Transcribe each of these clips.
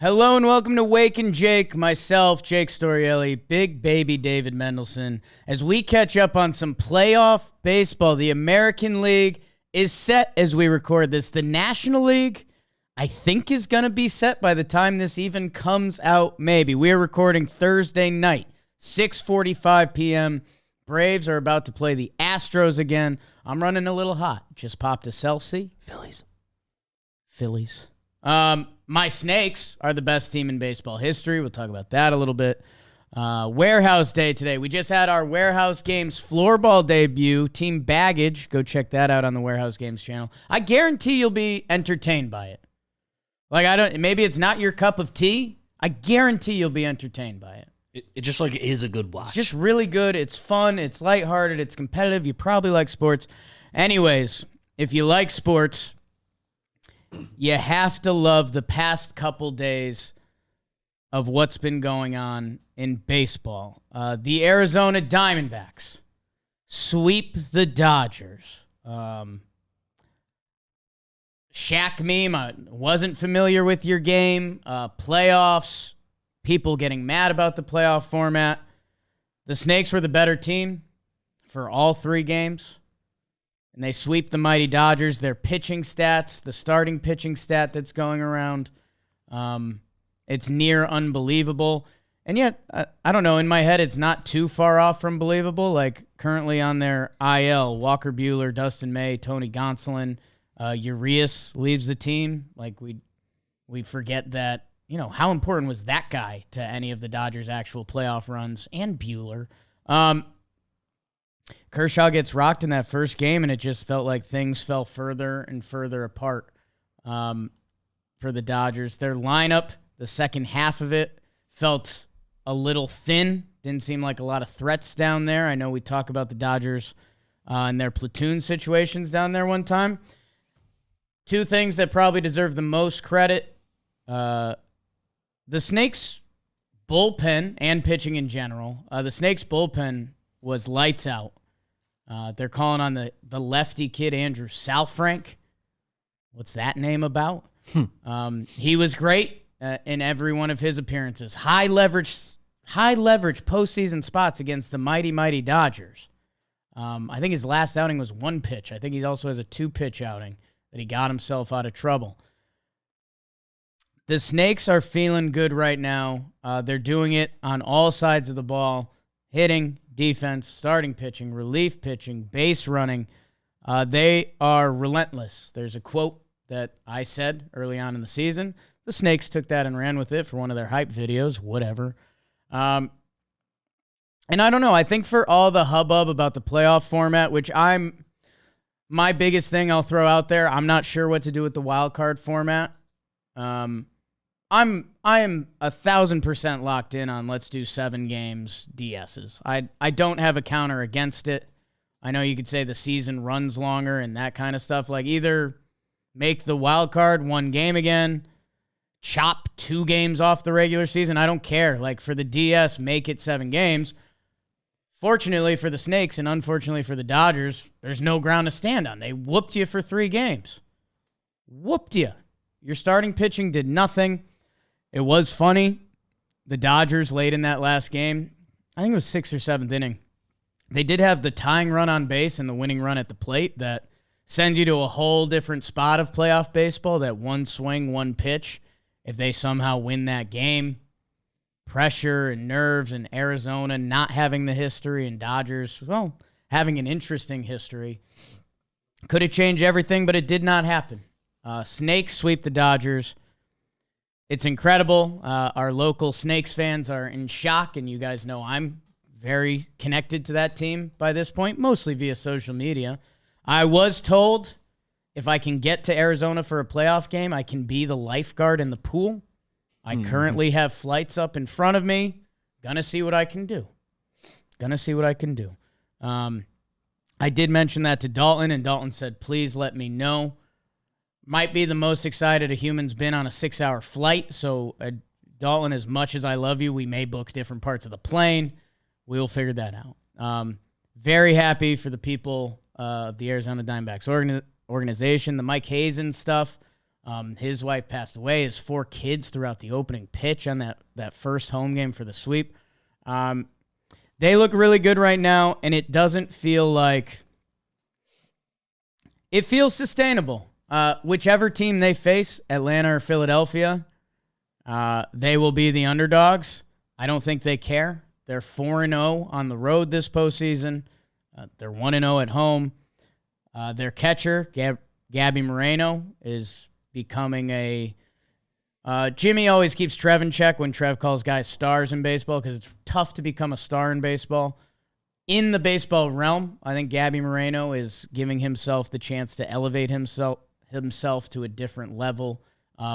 Hello and welcome to Wake and Jake, myself, Jake Storielli, big baby David Mendelson. As we catch up on some playoff baseball, the American League is set as we record this. The National League, I think, is going to be set by the time this even comes out, maybe. We are recording Thursday night, 6:45 p.m. Braves are about to play the Astros again. I'm running a little hot. Just popped a Celsius. Phillies. My Snakes are the best team in baseball history. We'll talk about that a little bit. Warehouse Day today. We just had our Warehouse Games Floorball debut. Team Baggage. Go check that out on the Warehouse Games channel. I guarantee you'll be entertained by it. Maybe it's not your cup of tea. I guarantee you'll be entertained by it. It just is a good watch. It's just really good. It's fun. It's lighthearted. It's competitive. You probably like sports. Anyways, if you like sports, you have to love the past couple days of what's been going on in baseball. The Arizona Diamondbacks sweep the Dodgers. Shaq meme, I wasn't familiar with your game. Playoffs, people getting mad about the playoff format. The Snakes were the better team for all three games. And they sweep the mighty Dodgers. Their pitching stats, the starting pitching stat that's going around, it's near unbelievable. And yet, I don't know, in my head, it's not too far off from believable. Like, currently on their IL, Walker Buehler, Dustin May, Tony Gonsolin, Urias leaves the team. Like, we forget that, how important was that guy to any of the Dodgers' actual playoff runs, and Buehler. Kershaw gets rocked in that first game, and it just felt like things fell further and further apart for the Dodgers. Their lineup, the second half of it, felt a little thin. Didn't seem like a lot of threats down there. I know we talk about the Dodgers and their platoon situations down there one time. Two things that probably deserve the most credit. The Snakes' bullpen and pitching in general. The Snakes' bullpen was lights out. They're calling on the lefty kid, Andrew Salfrank. What's that name about? He was great in every one of his appearances. High leverage postseason spots against the mighty, mighty Dodgers. I think his last outing was one pitch. I think he also has a 2-pitch outing that he got himself out of trouble. The Snakes are feeling good right now. They're doing it on all sides of the ball. Hitting, defense, starting pitching, relief pitching, base running. They are relentless. There's a quote that I said early on in the season. The Snakes took that and ran with it for one of their hype videos, whatever. And I don't know. I think for all the hubbub about the playoff format, which my biggest thing I'll throw out there, I'm not sure what to do with the wild card format. I am 1,000% locked in on let's do 7 games DSs. I don't have a counter against it. I know you could say the season runs longer and that kind of stuff. Like, either make the wild card 1 game again, chop 2 games off the regular season. I don't care. Like, for the DS, make it 7 games. Fortunately for the Snakes and unfortunately for the Dodgers, there's no ground to stand on. They whooped you for 3 games. Whooped you. Your starting pitching did nothing. It was funny. The Dodgers, late in that last game, I think it was 6th or 7th inning, they did have the tying run on base and the winning run at the plate that sends you to a whole different spot of playoff baseball, that one swing, one pitch. If they somehow win that game, pressure and nerves, and Arizona not having the history, and Dodgers, well, having an interesting history. Could have changed everything, but it did not happen. Snakes sweep the Dodgers. It's incredible. Our local Snakes fans are in shock, and you guys know I'm very connected to that team by this point, mostly via social media. I was told if I can get to Arizona for a playoff game, I can be the lifeguard in the pool. I currently have flights up in front of me. Gonna see what I can do. I did mention that to Dalton, and Dalton said, please let me know. Might be the most excited a human's been on a 6-hour flight. So, Dalton, as much as I love you, we may book different parts of the plane. We'll figure that out. Very happy for the people of the Arizona Diamondbacks organization, the Mike Hazen stuff. His wife passed away. His 4 kids throughout the opening pitch on that first home game for the sweep. They look really good right now, and it doesn't feel like it feels sustainable. Whichever team they face, Atlanta or Philadelphia, they will be the underdogs. I don't think they care. They're 4-0 on the road this postseason. They're 1-0 at home. Their catcher, Gabby Moreno, is becoming a... Jimmy always keeps Trev in check when Trev calls guys stars in baseball because it's tough to become a star in baseball. In the baseball realm, I think Gabby Moreno is giving himself the chance to elevate himself to a different level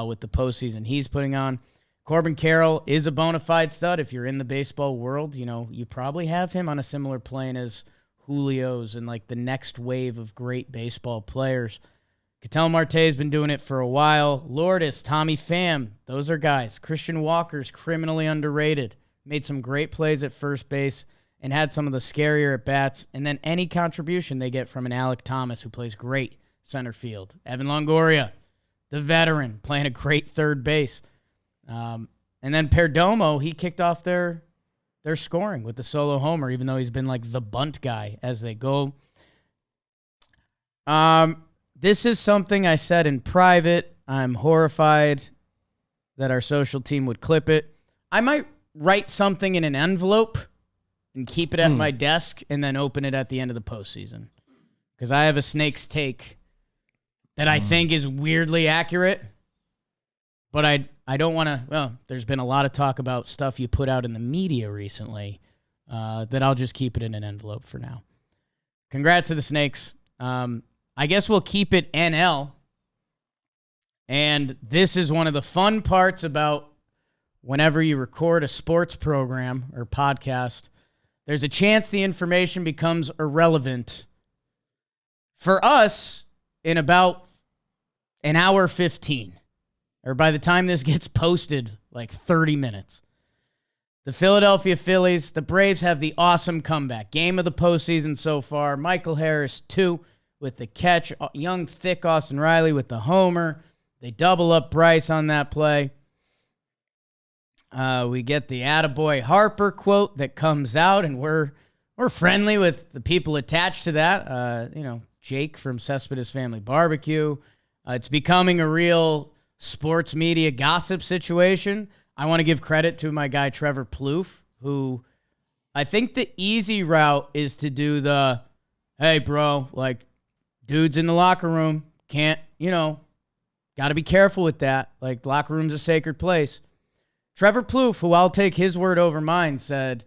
with the postseason he's putting on. Corbin Carroll is a bona fide stud. If you're in the baseball world, you probably have him on a similar plane as Julio's and like the next wave of great baseball players. Ketel Marte's been doing it for a while. Lourdes, Tommy Pham, those are guys. Christian Walker's criminally underrated. Made some great plays at first base and had some of the scarier at-bats. And then any contribution they get from an Alec Thomas, who plays great center field. Evan Longoria, the veteran, playing a great third base. And then Perdomo, he kicked off their scoring with the solo homer, even though he's been like the bunt guy as they go. This is something I said in private. I'm horrified that our social team would clip it. I might write something in an envelope and keep it at my desk and then open it at the end of the postseason. Because I have a Snake's take that I think is weirdly accurate. But I don't want to... Well, there's been a lot of talk about stuff you put out in the media recently that I'll just keep it in an envelope for now. Congrats to the Snakes. I guess we'll keep it NL. And this is one of the fun parts about whenever you record a sports program or podcast, there's a chance the information becomes irrelevant for us in about an hour 15, or by the time this gets posted, like 30 minutes. The Philadelphia Phillies, the Braves have the awesome comeback. Game of the postseason so far. Michael Harris, 2 with the catch. Young, thick Austin Riley with the homer. They double up Bryce on that play. We get the attaboy Harper quote that comes out, and we're friendly with the people attached to that. Jake from Cespedes Family Barbecue. It's becoming a real sports media gossip situation. I want to give credit to my guy Trevor Plouffe, who I think the easy route is to do the, hey, bro, like, dudes in the locker room can't, got to be careful with that. Like, locker room's a sacred place. Trevor Plouffe, who I'll take his word over mine, said,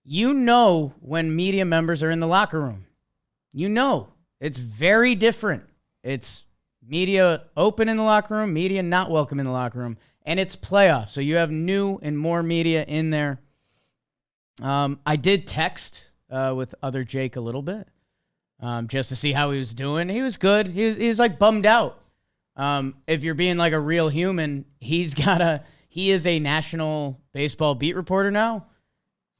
when media members are in the locker room. It's very different. It's media open in the locker room, media not welcome in the locker room, and it's playoffs. So you have new and more media in there. I did text with other Jake a little bit just to see how he was doing. He was good. He was like bummed out. If you're being like a real human, he is a national baseball beat reporter now,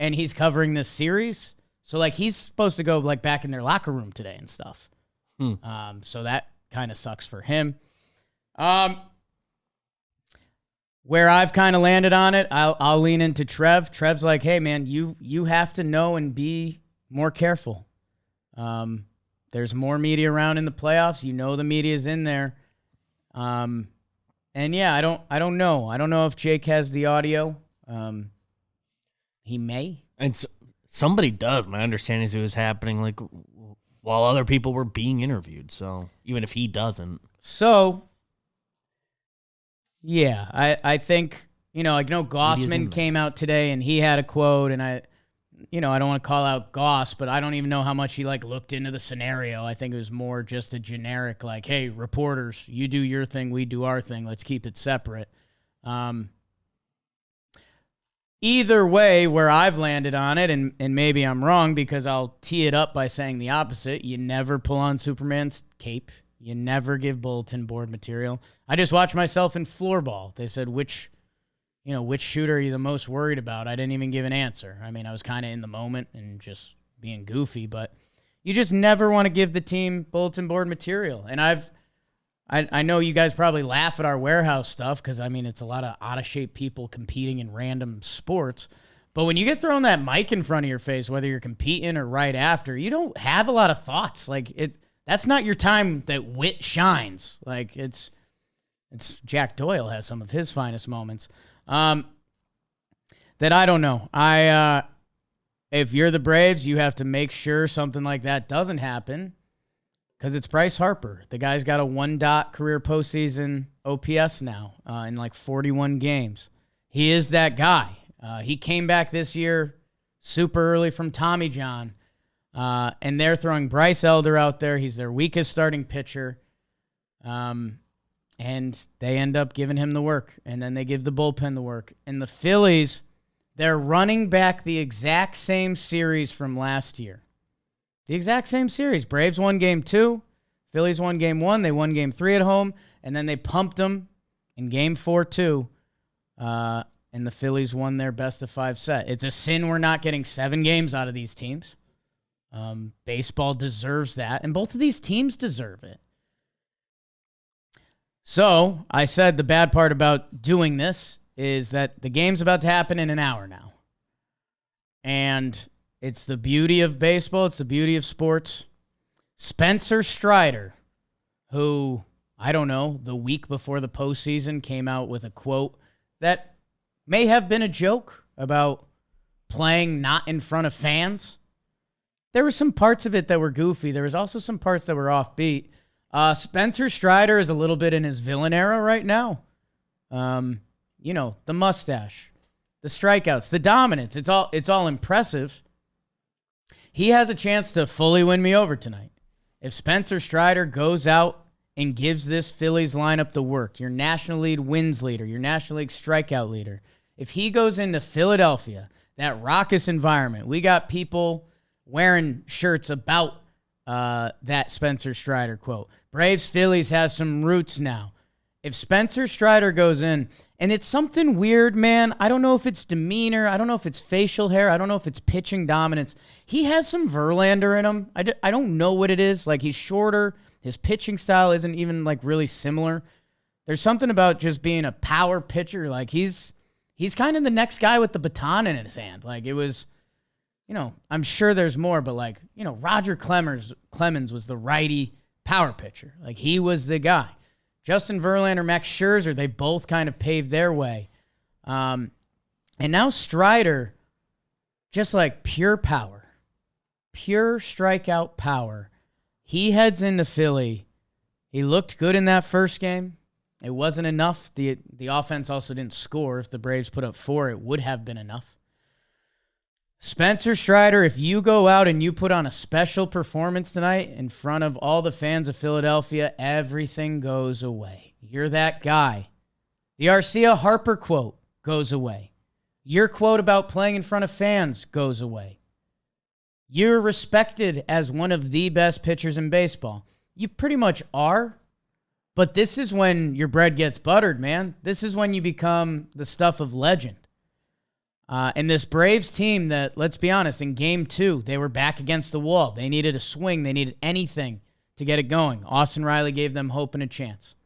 and he's covering this series. So like he's supposed to go like back in their locker room today and stuff. So that kind of sucks for him. Where I've kind of landed on it, I'll lean into Trev. Trev's like, hey man, you have to know and be more careful. There's more media around in the playoffs. The media's in there. And yeah, I don't know. I don't know if Jake has the audio. He may. And somebody does. My understanding is it was happening like while other people were being interviewed. So even if he doesn't. So, yeah, I think, Gossman came out today and he had a quote, and I don't want to call out Goss, but I don't even know how much he looked into the scenario. I think it was more just a generic hey, reporters, you do your thing, we do our thing. Let's keep it separate. Either way, where I've landed on it, and maybe I'm wrong because I'll tee it up by saying the opposite. You never pull on Superman's cape. You never give bulletin board material. I just watched myself in Floorball. They said, which shooter are you the most worried about? I didn't even give an answer. I mean, I was kind of in the moment and just being goofy, but you just never want to give the team bulletin board material. And I've I know you guys probably laugh at our warehouse stuff because, I mean, it's a lot of out-of-shape people competing in random sports. But when you get thrown that mic in front of your face, whether you're competing or right after, you don't have a lot of thoughts. Like, that's not your time that wit shines. Like, it's Jack Doyle has some of his finest moments. That I don't know. If you're the Braves, you have to make sure something like that doesn't happen because it's Bryce Harper. The guy's got a 1 career postseason OPS now in like 41 games. He is that guy. He came back this year super early from Tommy John, and they're throwing Bryce Elder out there. He's their weakest starting pitcher, and they end up giving him the work, and then they give the bullpen the work. And the Phillies, they're running back the exact same series from last year. The exact same series. Braves won game 2. Phillies won game 1. They won game 3 at home. And then they pumped them in game 4, too. And the Phillies won their best-of-5 set. It's a sin we're not getting 7 games out of these teams. Baseball deserves that. And both of these teams deserve it. So I said the bad part about doing this is that the game's about to happen in an hour now. And it's the beauty of baseball. It's the beauty of sports. Spencer Strider, who, I don't know, the week before the postseason came out with a quote that may have been a joke about playing not in front of fans. There were some parts of it that were goofy. There was also some parts that were offbeat. Spencer Strider is a little bit in his villain era right now. You know, the mustache, the strikeouts, the dominance. It's all impressive. He has a chance to fully win me over tonight. If Spencer Strider goes out and gives this Phillies lineup the work, your National League wins leader, your National League strikeout leader, if he goes into Philadelphia, that raucous environment, we got people wearing shirts about that Spencer Strider quote. Braves-Phillies has some roots now. If Spencer Strider goes in, and it's something weird, man. I don't know if it's demeanor. I don't know if it's facial hair. I don't know if it's pitching dominance. He has some Verlander in him. I don't know what it is. Like, he's shorter. His pitching style isn't even, like, really similar. There's something about just being a power pitcher. Like, he's kind of the next guy with the baton in his hand. Like, it was, you know, I'm sure there's more, but, like, you know, Roger Clemens was the righty power pitcher. Like, he was the guy. Justin Verlander, Max Scherzer, they both kind of paved their way. And now Strider, just like pure power, pure strikeout power. He heads into Philly. He looked good in that first game. It wasn't enough. The offense also didn't score. If the Braves put up 4, it would have been enough. Spencer Strider, if you go out and you put on a special performance tonight in front of all the fans of Philadelphia, everything goes away. You're that guy. The Arcia Harper quote goes away. Your quote about playing in front of fans goes away. You're respected as one of the best pitchers in baseball. You pretty much are, but this is when your bread gets buttered, man. This is when you become the stuff of legend. And this Braves team that, let's be honest, in game 2, they were back against the wall. They needed a swing. They needed anything to get it going. Austin Riley gave them hope and a chance.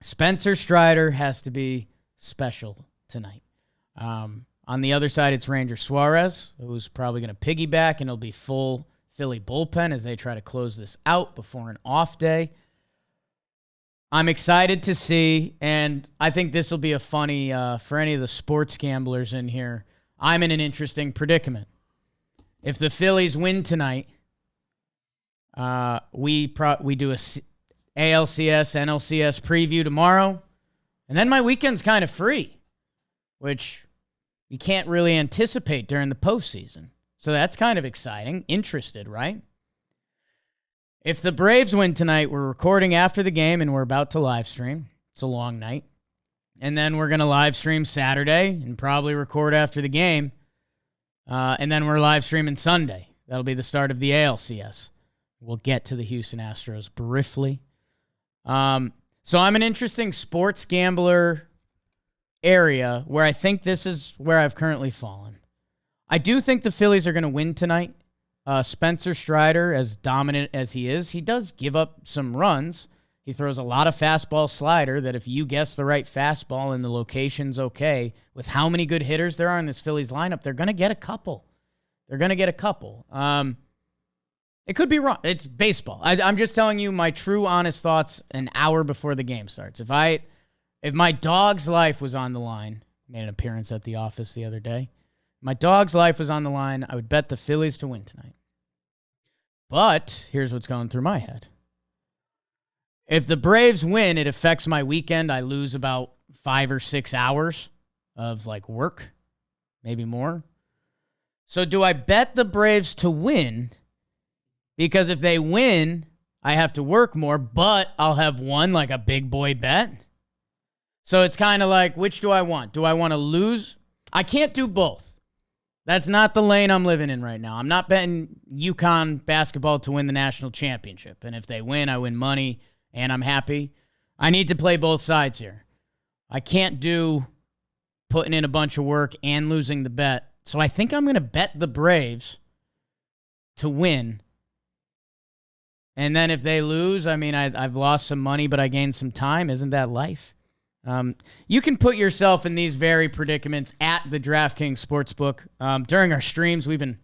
Spencer Strider has to be special tonight. On the other side, it's Ranger Suarez, who's probably going to piggyback, and it'll be full Philly bullpen as they try to close this out before an off day. I'm excited to see, and I think this will be a funny, for any of the sports gamblers in here, I'm in an interesting predicament. If the Phillies win tonight, we do a ALCS, NLCS preview tomorrow, and then my weekend's kind of free, which you can't really anticipate during the postseason. So that's kind of exciting. Interested, right? If the Braves win tonight, we're recording after the game, and we're about to live stream. It's a long night. And then we're going to live stream Saturday and probably record after the game. And then we're live streaming Sunday. That'll be the start of the ALCS. We'll get to the Houston Astros briefly. So I'm an interesting sports gambler area where I think this is where I've currently fallen. I do think the Phillies are going to win tonight. Spencer Strider, as dominant as he is, he does give up some runs. He throws a lot of fastball slider that if you guess the right fastball and the location's okay, with how many good hitters there are in this Phillies lineup, they're going to get a couple. It could be wrong. It's baseball. I'm just telling you my true, honest thoughts an hour before the game starts. If my dog's life was on the line, made an appearance at the office the other day, my dog's life was on the line, I would bet the Phillies to win tonight. But here's what's going through my head. If the Braves win, it affects my weekend. I lose about 5 or 6 hours of work, maybe more. So do I bet the Braves to win? Because if they win, I have to work more, but I'll have won a big boy bet. So it's kind of like, which do I want? Do I want to lose? I can't do both. That's not the lane I'm living in right now. I'm not betting UConn basketball to win the national championship. And if they win, I win money and I'm happy. I need to play both sides here. I can't do putting in a bunch of work and losing the bet. So I think I'm going to bet the Braves to win. And then if they lose, I've lost some money, but I gained some time. Isn't that life? You can put yourself in these very predicaments at the DraftKings Sportsbook. During our streams, we've been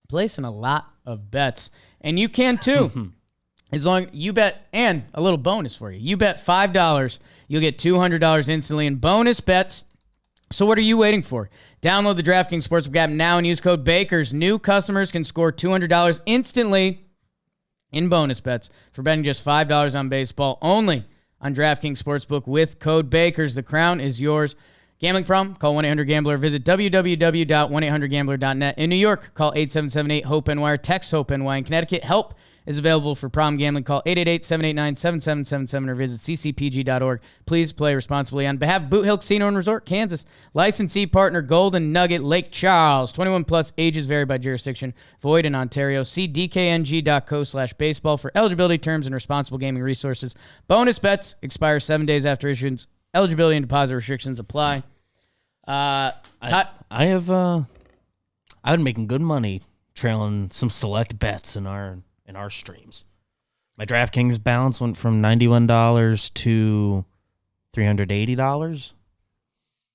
placing a lot of bets, and you can too. As long you bet, and a little bonus for you. You bet $5, you'll get $200 instantly in bonus bets. So what are you waiting for? Download the DraftKings Sportsbook app now and use code BAKERS. New customers can score $200 instantly in bonus bets for betting just $5 on baseball only on DraftKings Sportsbook with code BAKERS. The crown is yours. Gambling problem? Call 1-800-GAMBLER. Visit www.1800gambler.net. In New York, call 877-8-HOPE-NY or text HOPE-NY. In Connecticut, help is available for problem gambling. Call 888-789-7777 or visit ccpg.org. Please play responsibly. On behalf of Boot Hill Casino and Resort, Kansas, licensee partner Golden Nugget Lake Charles. 21 plus, ages vary by jurisdiction. Void in Ontario. See dkng.co/baseball for eligibility terms and responsible gaming resources. Bonus bets expire 7 days after issuance. Eligibility and deposit restrictions apply. I've been making good money trailing some select bets in our streams. My DraftKings balance went from $91 to $380.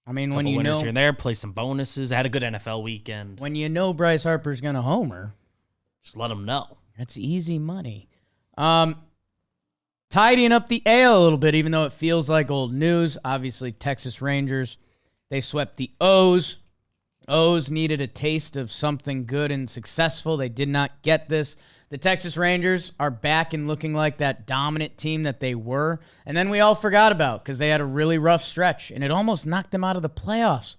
When you know here and there, play some bonuses. I had a good NFL weekend. When you know Bryce Harper's gonna homer, just let him know. That's easy money. Tidying up the AL a little bit, even though it feels like old news. Obviously, Texas Rangers, they swept the O's. O's needed a taste of something good and successful. They did not get this. The Texas Rangers are back and looking like that dominant team that they were. And then we all forgot about because they had a really rough stretch, and it almost knocked them out of the playoffs.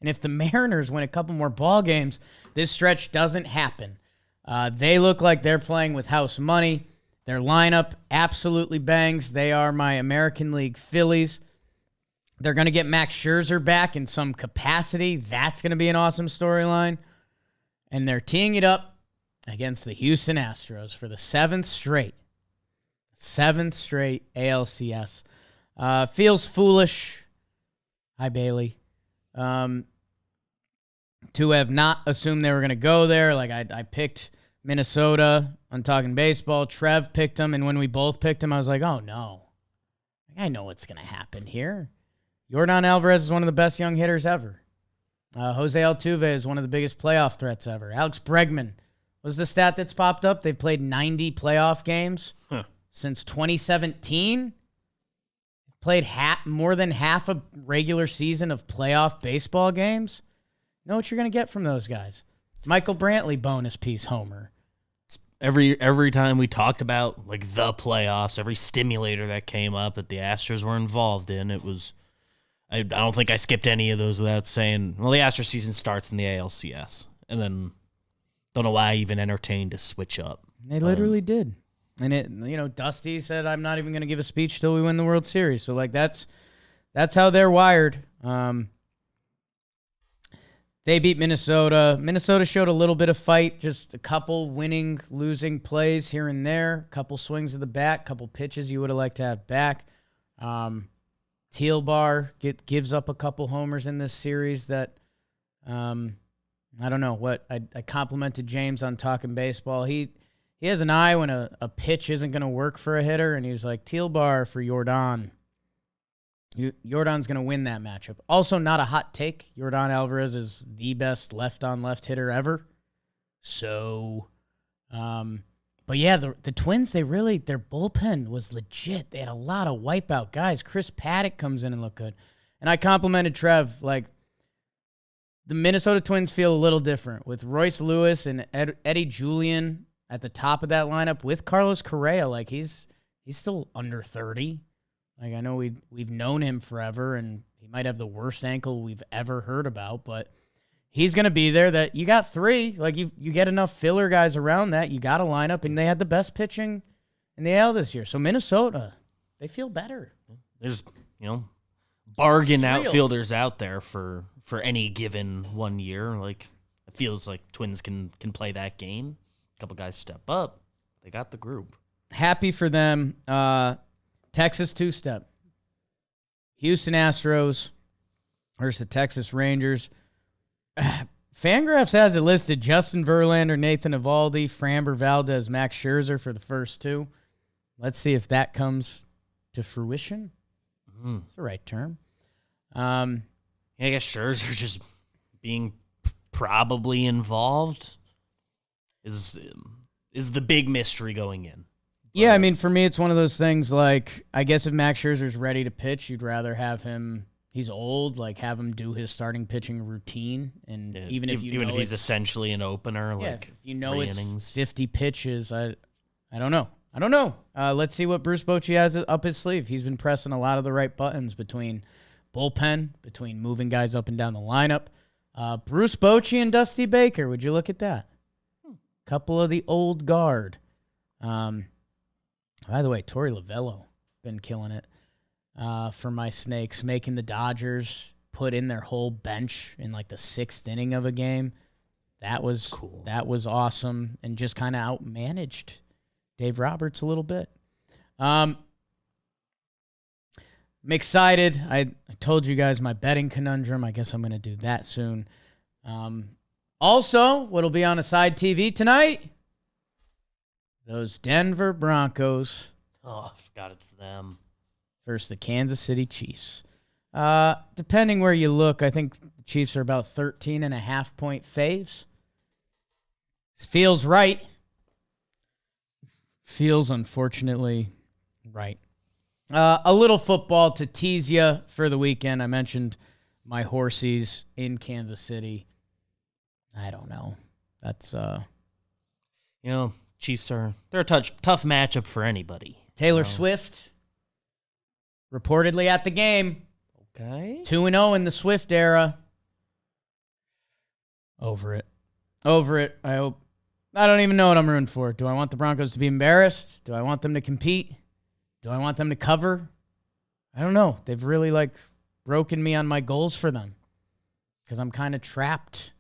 And if the Mariners win a couple more ball games, this stretch doesn't happen. They look like they're playing with house money. Their lineup absolutely bangs. They are my American League Phillies. They're going to get Max Scherzer back in some capacity. That's going to be an awesome storyline. And they're teeing it up against the Houston Astros for the seventh straight ALCS. Feels foolish. Hi, Bailey. To have not assumed they were going to go there. I picked Minnesota on Talking Baseball. Trev picked them, and when we both picked them, I was like, oh, no. I know what's going to happen here. Yordan Alvarez is one of the best young hitters ever. Jose Altuve is one of the biggest playoff threats ever. Alex Bregman was the stat that's popped up. They've played 90 playoff games since 2017. Played more than half a regular season of playoff baseball games. Know what you're going to get from those guys. Michael Brantley bonus piece homer. Every time we talked about the playoffs, every stimulator that came up that the Astros were involved in, it was I don't think I skipped any of those without saying, well, the Astros season starts in the ALCS. And then don't know why I even entertained to switch up. They literally did. And Dusty said, I'm not even going to give a speech till we win the World Series. So that's how they're wired. They beat Minnesota. Minnesota showed a little bit of fight, just a couple winning, losing plays here and there, a couple swings of the bat, couple pitches you would have liked to have back. Teal gives up a couple homers in this series that I don't know what. I complimented James on Talking Baseball. He he has an eye when a pitch isn't going to work for a hitter, and he was like, teal bar for Yordan. Yordan's going to win that matchup. Also, not a hot take. Yordan Alvarez is the best left-on-left hitter ever. So, but yeah, the Twins, their bullpen was legit. They had a lot of wipeout guys. Chris Paddock comes in and look good. And I complimented Trev, like, the Minnesota Twins feel a little different with Royce Lewis and Eddie Julian at the top of that lineup with Carlos Correa. Like, he's still under 30. Like, I know we've known him forever, and he might have the worst ankle we've ever heard about, but he's going to be there. That you got three. Like, you get enough filler guys around that. You got a lineup, and they had the best pitching in the AL this year. So Minnesota, they feel better. There's, bargain outfielders out there for any given 1 year. Like, it feels like Twins can play that game. A couple guys step up. They got the group. Happy for them. Texas two-step. Houston Astros versus the Texas Rangers. Fangraphs has it listed Justin Verlander, Nathan Eovaldi, Framber Valdez, Max Scherzer for the first two. Let's see if that comes to fruition. That's the right term. I guess Scherzer just being probably involved is the big mystery going in. Yeah, I mean, for me, it's one of those things like, I guess if Max Scherzer's ready to pitch, you'd rather have him, he's old, like have him do his starting pitching routine. And even if he's essentially an opener, yeah, like if you know it's innings. 50 pitches, I don't know. Let's see what Bruce Bochy has up his sleeve. He's been pressing a lot of the right buttons between bullpen, between moving guys up and down the lineup. Bruce Bochy and Dusty Baker, would you look at that? Couple of the old guard. By the way, Torey Lovello been killing it for my Snakes, making the Dodgers put in their whole bench in like the 6th inning of a game. That was cool. That was awesome, and just kind of outmanaged Dave Roberts a little bit. I'm excited. I told you guys my betting conundrum. I guess I'm going to do that soon. Also, what'll be on a side TV tonight? Those Denver Broncos. Oh, I forgot it's them. Versus the Kansas City Chiefs. Depending where you look, I think the Chiefs are about 13.5-point faves. Feels right. Feels, unfortunately, right. A little football to tease you for the weekend. I mentioned my horsies in Kansas City. I don't know. That's, Chiefs they're a tough matchup for anybody. Taylor Swift, reportedly at the game. Okay. 2-0 in the Swift era. Over it. I hope. I don't even know what I'm rooting for. Do I want the Broncos to be embarrassed? Do I want them to compete? Do I want them to cover? I don't know. They've really, broken me on my goals for them. Because I'm kind of trapped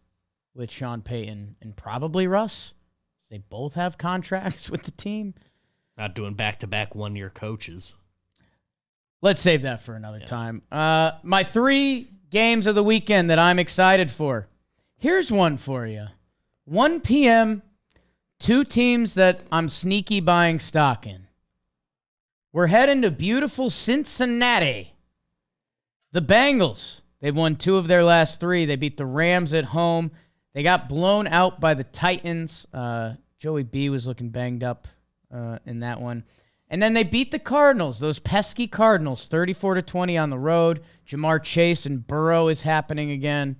with Sean Payton and probably Russ. They both have contracts with the team. Not doing back-to-back one-year coaches. Let's save that for another time. My 3 games of the weekend that I'm excited for. Here's one for you. 1 p.m., 2 teams that I'm sneaky buying stock in. We're heading to beautiful Cincinnati. The Bengals. They've won 2 of their last 3. They beat the Rams at home. They got blown out by the Titans. Joey B was looking banged up in that one. And then they beat the Cardinals, those pesky Cardinals, 34-20 on the road. Jamar Chase and Burrow is happening again.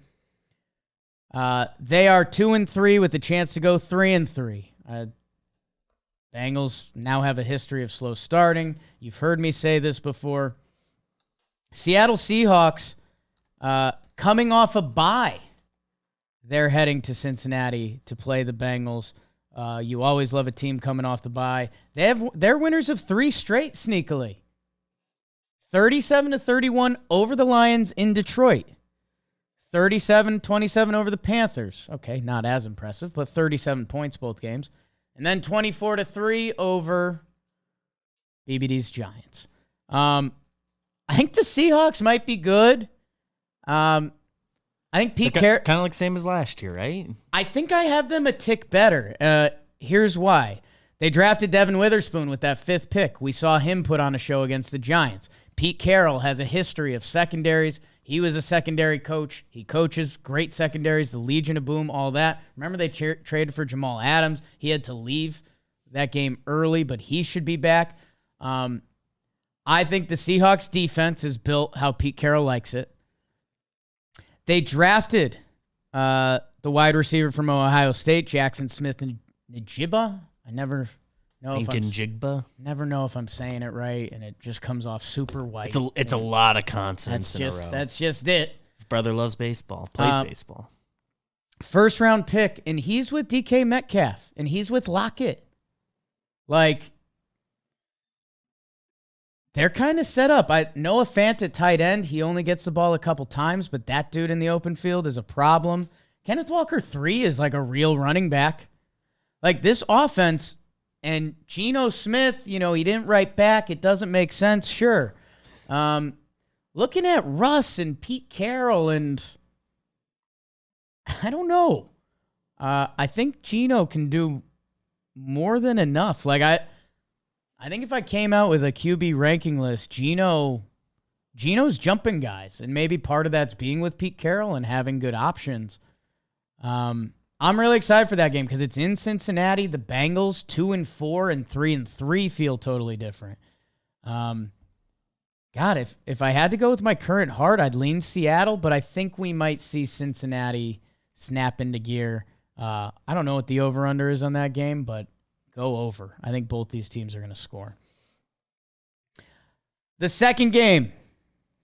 They are 2-3 with a chance to go 3-3. Bengals now have a history of slow starting. You've heard me say this before. Seattle Seahawks coming off a bye. They're heading to Cincinnati to play the Bengals. You always love a team coming off the bye. They're winners of 3 straight sneakily. 37-31 over the Lions in Detroit. 37-27 over the Panthers. Okay, not as impressive, but 37 points both games. And then 24-3 over BBD's Giants. I think the Seahawks might be good. I think Pete Carroll... Kind of like same as last year, right? I think I have them a tick better. Here's why. They drafted Devin Witherspoon with that 5th pick. We saw him put on a show against the Giants. Pete Carroll has a history of secondaries. He was a secondary coach. He coaches great secondaries, the Legion of Boom, all that. Remember they traded for Jamal Adams. He had to leave that game early, but he should be back. I think the Seahawks defense is built how Pete Carroll likes it. They drafted the wide receiver from Ohio State, Jackson Smith-Njigba. I never know if I'm saying it right, and it just comes off super white. It's a lot of consonants in a row. That's just it. His brother loves baseball, plays baseball. First round pick, and he's with DK Metcalf, and he's with Lockett. Like, they're kind of set up. Noah Fant at tight end, he only gets the ball a couple times, but that dude in the open field is a problem. Kenneth Walker 3 is like a real running back. Like, this offense, and Geno Smith, he didn't write back. It doesn't make sense, sure. Looking at Russ and Pete Carroll, and I don't know. I think Geno can do more than enough. Like, I think if I came out with a QB ranking list, Geno's jumping guys, and maybe part of that's being with Pete Carroll and having good options. I'm really excited for that game because it's in Cincinnati. The Bengals 2-4 and 3-3 feel totally different. God, if I had to go with my current heart, I'd lean Seattle, but I think we might see Cincinnati snap into gear. I don't know what the over-under is on that game, but go over. I think both these teams are going to score. The second game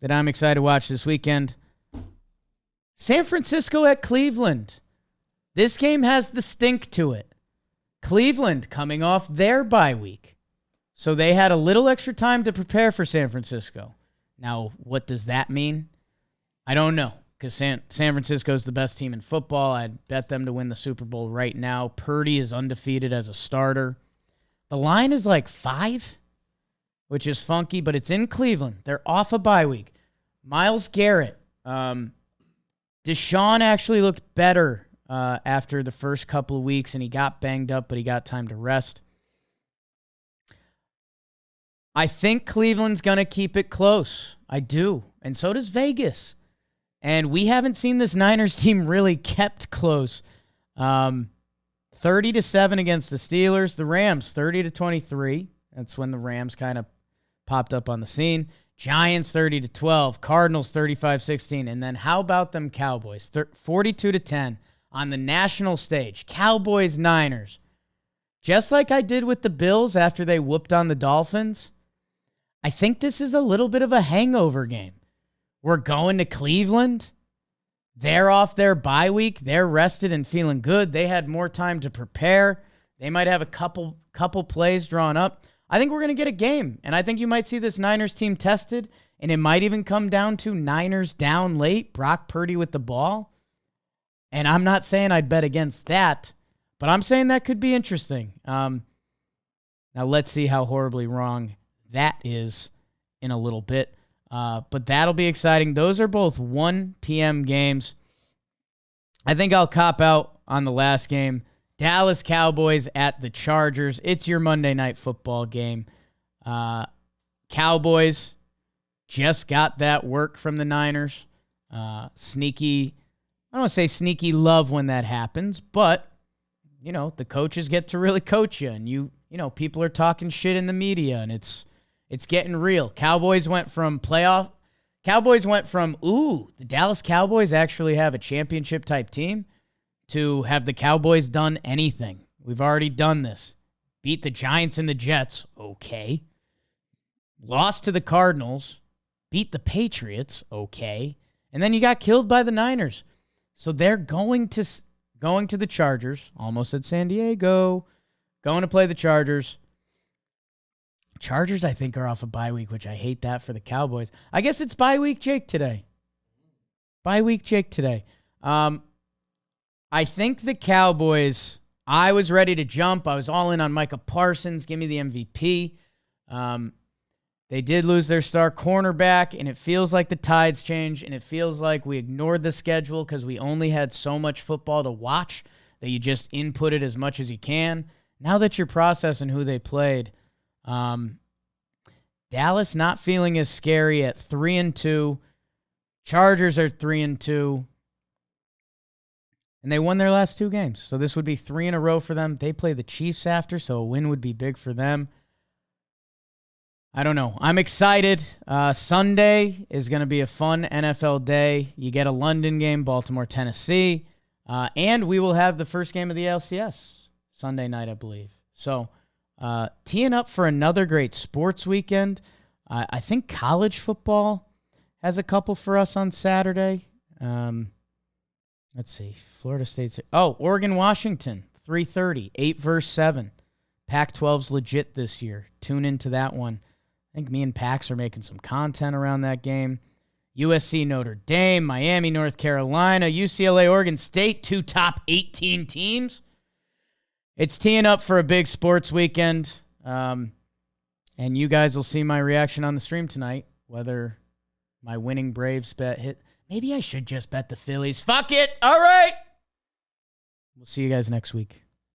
that I'm excited to watch this weekend, San Francisco at Cleveland. This game has the stink to it. Cleveland coming off their bye week. So they had a little extra time to prepare for San Francisco. Now, what does that mean? I don't know, because San Francisco is the best team in football. I'd bet them to win the Super Bowl right now. Purdy is undefeated as a starter. The line is like 5, which is funky, but it's in Cleveland. They're off a bye week. Myles Garrett. Deshaun actually looked better after the first couple of weeks, and he got banged up, but he got time to rest. I think Cleveland's going to keep it close. I do. And so does Vegas. And we haven't seen this Niners team really kept close. 30-7 against the Steelers. The Rams, 30-23. That's when the Rams kind of popped up on the scene. Giants, 30-12. Cardinals, 35-16. And then how about them Cowboys? 42-10 on the national stage. Cowboys-Niners. Just like I did with the Bills after they whooped on the Dolphins, I think this is a little bit of a hangover game. We're going to Cleveland. They're off their bye week. They're rested and feeling good. They had more time to prepare. They might have a couple plays drawn up. I think we're going to get a game, and I think you might see this Niners team tested, and it might even come down to Niners down late, Brock Purdy with the ball. And I'm not saying I'd bet against that, but I'm saying that could be interesting. Now let's see how horribly wrong that is in a little bit. But that'll be exciting. Those are both 1 p.m. games. I think I'll cop out on the last game. Dallas Cowboys at the Chargers. It's your Monday Night Football game. Cowboys just got that work from the Niners. Sneaky, I don't want to say sneaky love when that happens, but, the coaches get to really coach you, and people are talking shit in the media, and it's getting real. Cowboys went from, the Dallas Cowboys actually have a championship-type team, to have the Cowboys done anything. We've already done this. Beat the Giants and the Jets, okay. Lost to the Cardinals. Beat the Patriots, okay. And then you got killed by the Niners. So they're going to the Chargers. Almost at San Diego. Going to play the Chargers. Chargers, I think, are off a bye week, which I hate that for the Cowboys. I guess it's bye week Jake today. I think the Cowboys, I was ready to jump. I was all in on Micah Parsons. Give me the MVP. They did lose their star cornerback, and it feels like the tides changed, and it feels like we ignored the schedule because we only had so much football to watch that you just input it as much as you can. now that you're processing who they played, Dallas not feeling as scary at 3-2. Chargers are 3-2. And they won their last 2 games. So this would be 3 in a row for them. They play the Chiefs after, so a win would be big for them. I don't know. I'm excited. Sunday is going to be a fun NFL day. You get a London game, Baltimore, Tennessee. And we will have the first game of the ALCS Sunday night, I believe. So teeing up for another great sports weekend. I think college football has a couple for us on Saturday. Let's see. Florida State's... Oh, Oregon, Washington, 3:30, 8 versus 7. Pac-12's legit this year. Tune into that one. I think me and Pax are making some content around that game. USC, Notre Dame, Miami, North Carolina, UCLA, Oregon State, 2 top 18 teams. It's teeing up for a big sports weekend. And you guys will see my reaction on the stream tonight, whether my winning Braves bet hit. Maybe I should just bet the Phillies. Fuck it. All right. We'll see you guys next week.